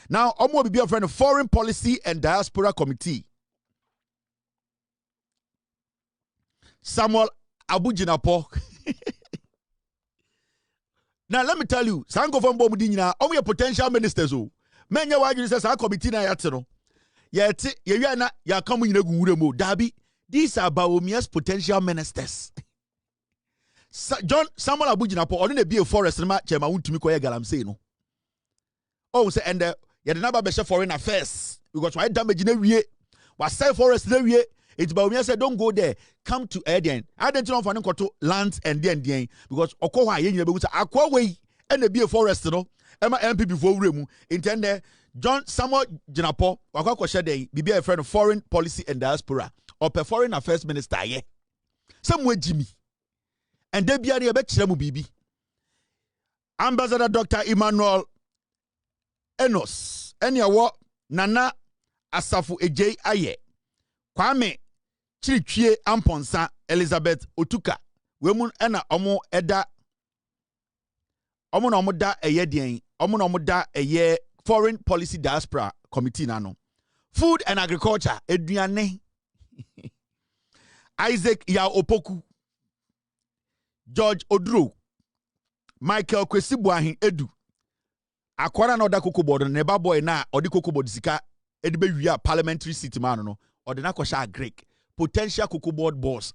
Now, Omo will be a friend of Foreign Policy and Diaspora Committee. Samuel Abujinapo. Now let me tell you, Sanko from Bomudina, only a potential ministers. Many of you says, I committee na yatero. Yet, ya come in a guremo. Dabi, these are Baomia's potential ministers. John Samuel Abujinapo, only be a forest match, and I want to make a galam say no. Oh, say, and yet another best foreign affairs. Because why damage in a way? Was say forest in a way? It's Baumia said, don't go there. Come to Eden. I didn't know for to lands and then because Okowa yen you be akwa way and be a forest no. Emma NPP before remu. Intend there John Samuel Jinapo wakwa kwhye dey be a friend of foreign policy and diaspora or foreign affairs minister ye. Somewhere Jimmy. And they be a be mu bibi. Ambassador Dr. Emmanuel Enos. Enya wo Nana Asafu Ejei Aye. Kwame Chirichie Amponsa Elizabeth Otuka Wemun ena omo eda omo na omo da eye den omo na omo da eye foreign policy diaspora committee nano food and agriculture eduane Isaac Ya Opoku George Odro Michael Kwesibuahin Edu akwara na oda kokobodo ne ba boy na odi kokobodo sika edibe wia parliamentary seat man no or the nakosha Greek potential cocoa board boss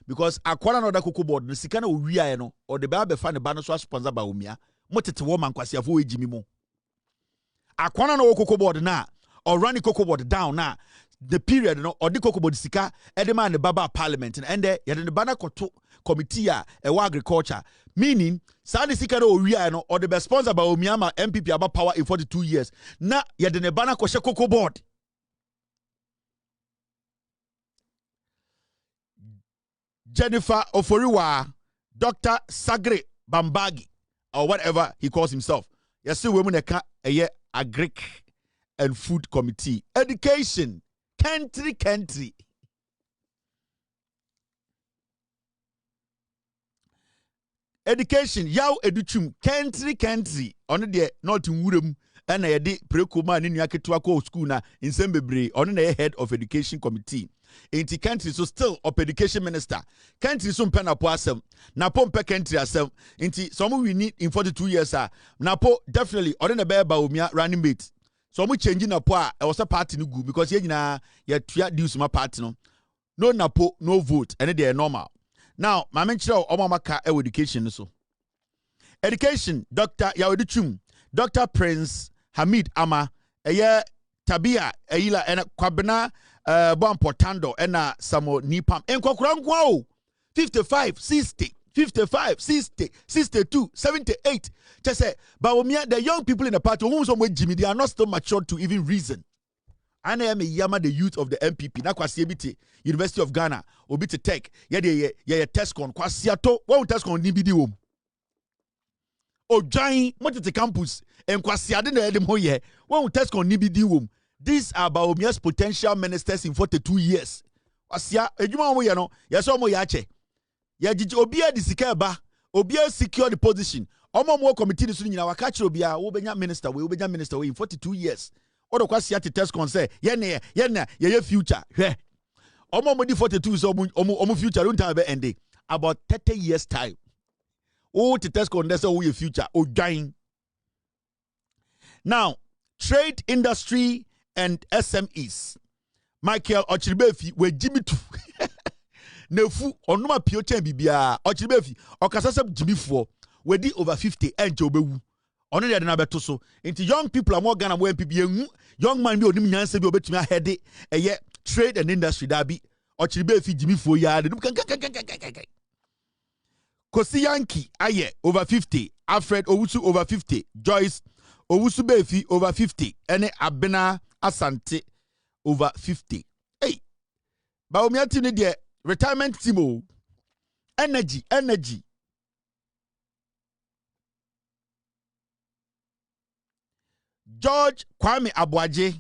because akwara no da cocoa board no sika na owia no or the ba be fa ne ba no so sponsor ba omia motete wo man kwase afo ejimi mo akwara no cocoa board na or run the cocoa board down na the period no or the cocoa board sika e de man ne baba parliament and there ye de bana koto committee a e agriculture meaning sa de sika na owia no or the be sponsor ba omia ma NPP about power in 42 years na ye de ne bana ko cocoa board. Jennifer Oforiwa, Dr. Sagre Bambagi, or whatever he calls himself. Yes, see women a year agric and food committee. Education, country. Education, yaw educhum, country. On the not in Woodham, and I did prekuma in Yakituako school na in Sembebre, on the head of education committee. Inti country so still up education minister country so mpena po asem na po mpe country asem inti some we need in 42 years na po definitely ode na be ba omia running mate so mu change na po a e was a party no good because ye nyina ye tua dues ma party no na po no vote and they are normal now ma menchire o maka e education so education Dr. Yaweduchum Dr. Prince Hamid Ama eye Tabia eyila ena kwabena bon portando ena samo nipam enkokura nkwa 55 60 55 60 62 78 just say but the young people in the party who some Jimmy they are not still matured to even reason. And I am a yama the youth of the NPP na kwasi ebiti University of Ghana obiti tech ye test con kwasi ato wo test con nibidi wom ojan motete campus en kwasi ade na edem ho ye wo test con nibidi wom. These are Baomia's potential ministers in 42 years. Asia, ejuma mo ye no, yeso mo yache. Ye jiji obia di sika ba, obia secure the position. Omo mo committee so nyina waka kire obia wo benya minister we in 42 years. Odo kwasi ati test con say, ye future. Hwe. Omo mo di 42 so omo future don't have end about 30 years time. Oh, to test con say we future o dying. Now, trade industry and SMEs. Michael Ochiribefi we Jimmy tu. Nefu onuma pio chen bibia Ochiribefi okasasem Jimmy for we di over 50 enje obewu. Ono de na beto so. Into young people are more Ghana more NPP young man bi onim nyanse bi obetumi ahede eye trade and industry da bi Ochiribefi Jimmy for ya de Kosi Yankee aye over 50, Alfred Owusu over 50, Joyce Owusu Befi over 50, ene Abena Asante over 50. Hey, Baomiati ni de retirement team energy. George Kwame Abuaje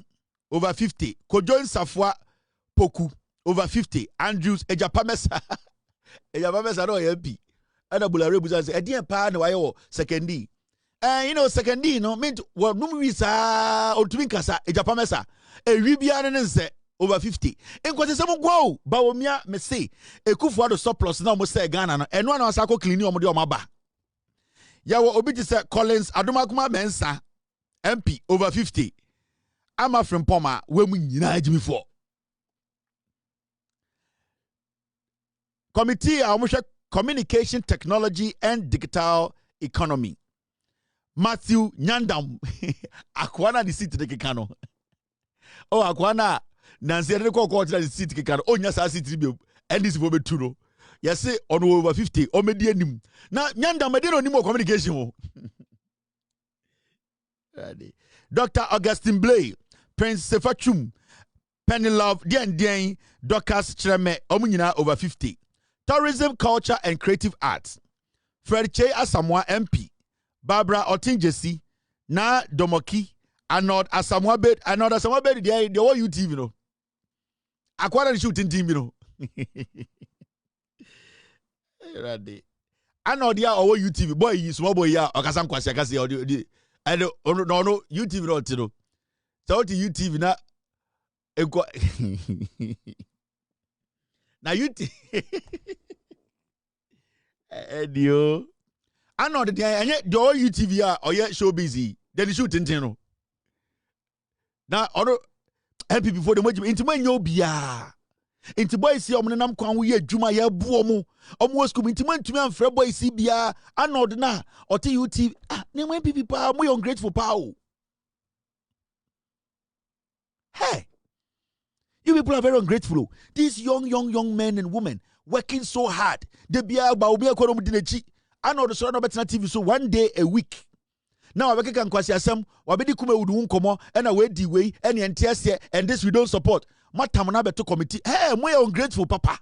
over 50, Kojoin Safwa Poku over 50, Andrews Ejapamesa no MP. Ada bulare buza say edie pa na waye wo secondi secondi no mean what no visa otumi kasa ejapamesa ewibia ne nse over 50. In kwase se mo go Bawumia me say Ekufuado surplus na mo say Ghana no eno na asako clean omo de omo ba. Ya wo obi ti say Collins Adomakuma Mensa MP over 50. Ama from Poma we mu nyina agimi for. Committee a Communication Technology and Digital Economy. Matthew Nyandam akwana di seat de kekano. Oh akwana nansi ede ko ko di seat kekano. Oh nya sa seat bi and this for betu no. You say on over 50 o medi anim. Na Nyandam de no nim communication. Dr. Augustine Blay, Prince Sefachum, Penny Love, Dien Docas Chreme, omunyina over 50. Tourism, Culture and Creative Arts. Fred Che Asamoah MP. Barbara Otinjesi. Na Domoki. Anod Asamoah Bed. Anod Asamoah Bed. The whole UTV, you know. Akwara the shooting team, you know. Anod ya owo UTV. Boy, you small boy ya. Okasam kwasi akasi. And no UTV no tino. So to UTV na. Na UTV. Edio. I know that the all UTV or yet show busy. Then the shooting no. Now other NPP before the much into my nyobia. Into boy see nam kwan we adwuma ya buo mu. Omo school into man to me and boy see bia. I know na or to UTV. Na NPP pa mo ungrateful pa o. Hey. You people are very ungrateful. These young men and women working so hard. They be about I know the son of TV so one day a week. Now I can kwasi asem wabedi kume udu nkomo and away the way and the and this we don't support. Matamana beto committee. Hey, we ungrateful papa.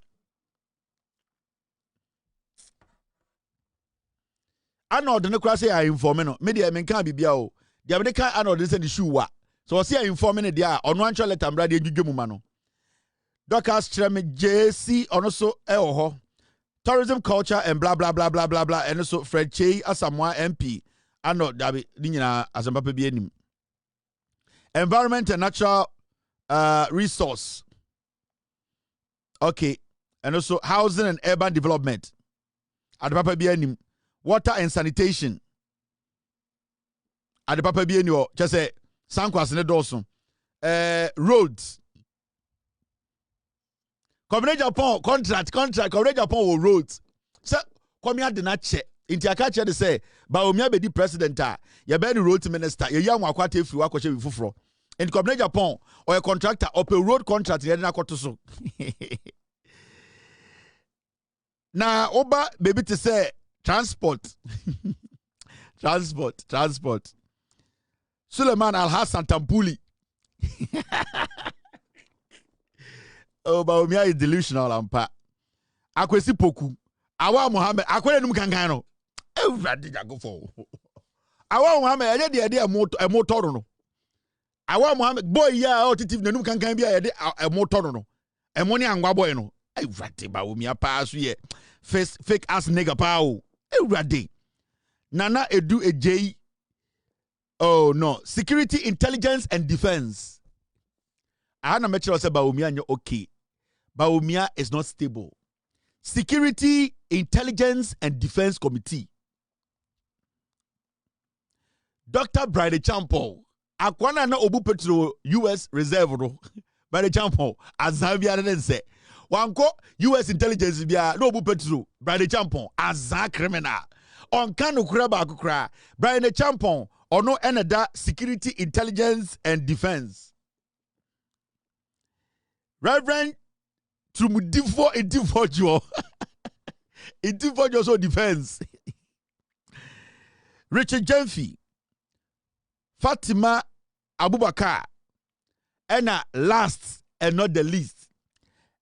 I know the necrasi are informing. Media men can't be biao. The American I know this and the shoe wa. So I see I informing it there on one let am brady jumano. Docas Treme JC also eho. Tourism, Culture and blah blah blah blah blah blah and also Fred Che Asamoah MP. I know Dabi Nina Asamoah Bienim. Environment and Natural Resource. Okay. And also Housing and Urban Development. Adapapa Bienim. Water and Sanitation. Adapapa Bienio. Just say Sankwas ne Dawson. Roads. Covenant Japan contract Covenant Japan will roads. So come here the not check. Inti akache de say Bawumia be the president ya be the road minister ye ya nwakwata efi wa kwache bifufuro. In Covenant Japan or a contractor or a road contract ye na kwato so. Na oba baby to say transport. transport. Suleiman Al-Hassan Tampuli. Oh, Bawumia is delusional ampa. Akwesi poku. Awa Muhammad. Akwele num kankan no. Everybody go for. Awa Muhammad. Ede de e motor no. Awa Muhammad. Boy ya otitif num kankan bia ede e motor no. E money angwa boy no. Everybody Bawumia pa so ye. Fake ass nigga pa o. Everybody. Nana Edu Ej. Oh no. Security, Intelligence and Defense. I had a mention say Bawumia okay. Bawumia is not stable. Security, Intelligence and Defense Committee. Dr. Bride Champo. Akwana na Obu Petro US Reserve no. Bride Champo. Azambia den say. Wanko US Intelligence bia no Obu Petro. Bride Champo. Azan criminal. On kanu kura ba kura. Bride Champo. Ono enada Security, Intelligence and Defense. Reverend Trumudifo Intifojo. Intifojo so defense. Richard Jemfi. Fatima Abubakar. And last and not the least.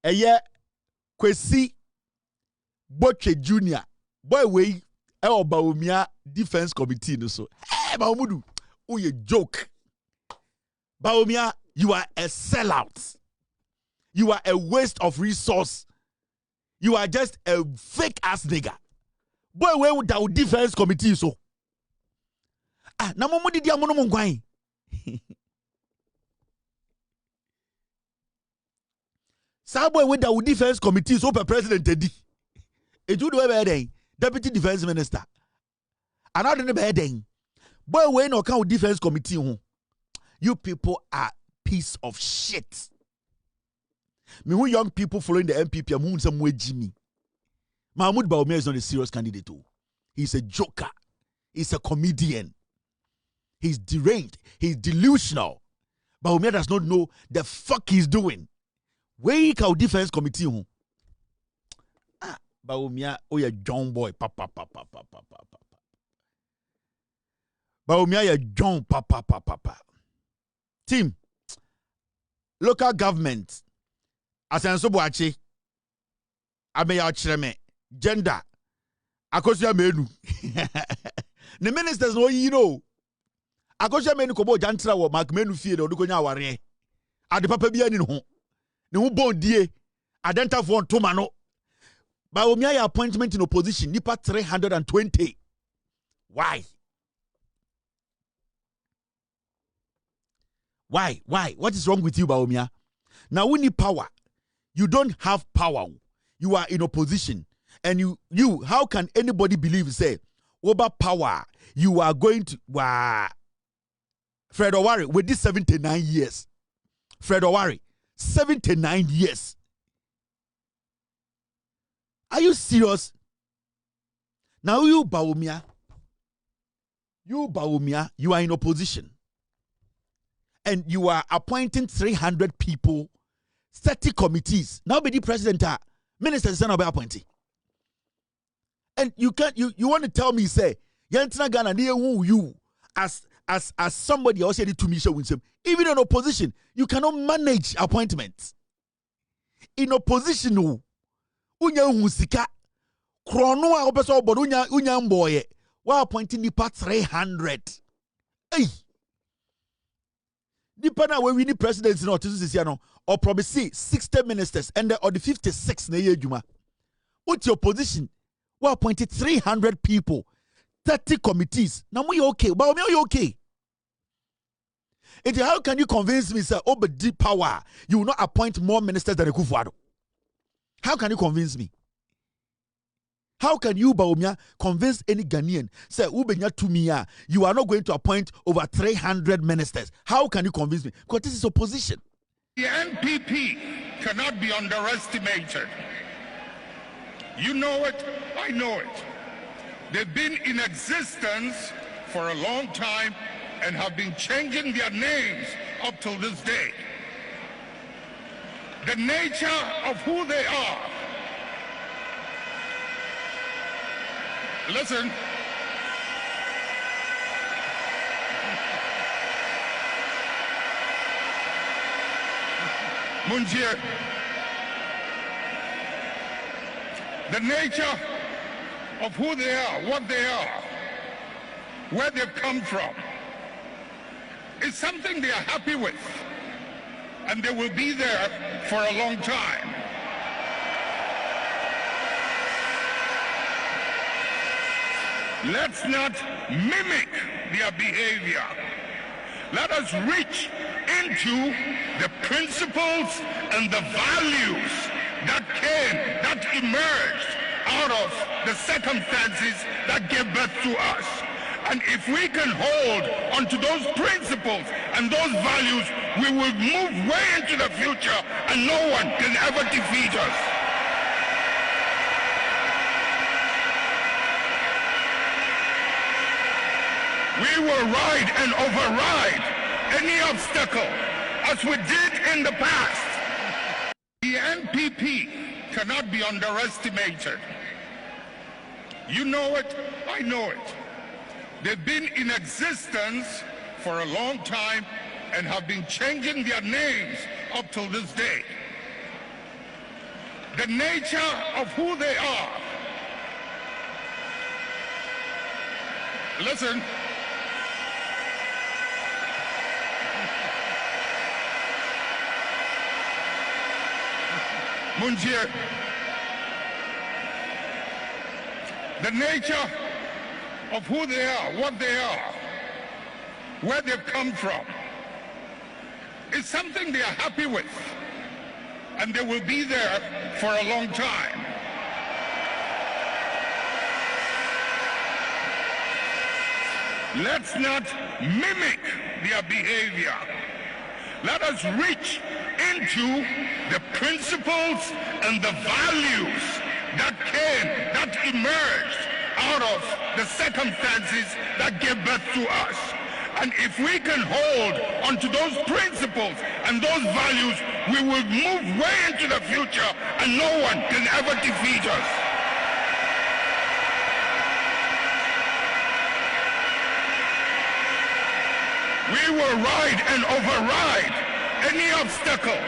Kwesi Boche Jr. Boy way Bawumia Defense Committee no so. Hey Mahmudu, oh you joke. Bawumia, you are a sellout. You are a waste of resource. You are just a fake ass nigga. Boy, where would that defense committee so? Na momo di amono mongwan. Sabo with the defense committee so president Teddy. It would be deputy defense minister. Another bad boy we no count defense committee. You people are piece of shit. Me who young people following the NPP am some way Jimmy. Mahmoud Bawumia is not a serious candidate too. He's a joker. He's a comedian. He's deranged. He's delusional. Bawumia does not know the fuck he's doing. Wake our defense committee. Bawumia, oh yeah, John boy, papa. Bawumia, ya John, papa. Team, local government, asenso boachi, ameya chireme, gender, akosia menu. The ministers know you know. Akosia menu kobo jantra wo mark menu fie de odukonya aware. Ade papa bia ni ho. Ne ho bon die, adenta for ntoma no. Bawumia ya appointment in opposition nipa 320. Why? Why? What is wrong with you, Bawumia? Now we need power. You don't have power. You are in opposition. And you how can anybody believe, say, over power, you are going to Fred Owari, with this 79 years. Fred Owari, 79 years. Are you serious? Now you Bawumia, you are in opposition. And you are appointing 300 people, 30 committees. Now be the president, ministers are not appointed. And you can't you want to tell me, say, Yantina Ghana near who you as somebody else said to me, even in opposition, you cannot manage appointments. In opposition, unya musika krono a opeso obodo unya mboye wa appointing the part 300. Hey, depending on when the presidency no to or probably see 60 ministers and or the 56 na yejuma. What's your position? We appointed 300 people, 30 committees. Now we okay, but you okay? How can you convince me, sir, over deep power, you will not appoint more ministers than Kufuor? How can you convince me? How can you, Bawumia, convince any Ghanaian, say, Ubenya Tumia, you are not going to appoint over 300 ministers? How can you convince me? Because this is opposition. The NPP cannot be underestimated. You know it, I know it. They've been in existence for a long time and have been changing their names up till this day. The nature of who they are. Listen. Munjir. The nature of who they are, what they are, where they've come from, is something they are happy with. And they will be there for a long time. Let's not mimic their behavior. Let us reach into the principles and the values that emerged out of the circumstances that gave birth to us. And if we can hold onto those principles and those values, we will move way into the future and no one can ever defeat us. We will ride and override any obstacle as we did in the past. The NPP cannot be underestimated. You know it, I know it. They've been in existence for a long time and have been changing their names up till this day. The nature of who they are. Listen. Munjir. The nature of who they are, what they are, where they've come from, is something they are happy with. and they will be there for a long time. Let's not mimic their behavior. Let us reach into the principles and the values that emerged out of the circumstances that gave birth to us. And if we can hold onto those principles and those values, we will move way into the future and no one can ever defeat us. We will ride and override any obstacle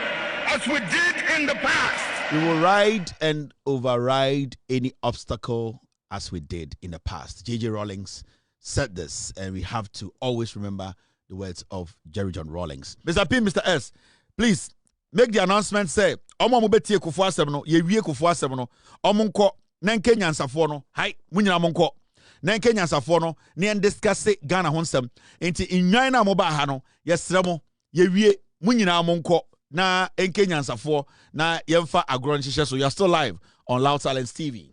as we did in the past. We will ride and override any obstacle as we did in the past. J.J. Rawlings said this, and we have to always remember the words of Jerry John Rawlings. Mr. P, Mr. S, please make the announcement. Say, Omo mo betie kufu asem no, ye wie kufu asem no, omo nko na nke nyansafo no, hai, munyina mo nko. Na nke nyansafo no, ne en discuss Ghana ho nsem. Enti inwan na mo ba ha no, yesre mo, ye wie, munyina mo nko na nke nyansafo na yemfa agron hihye so. You are still live on Loud Silence TV.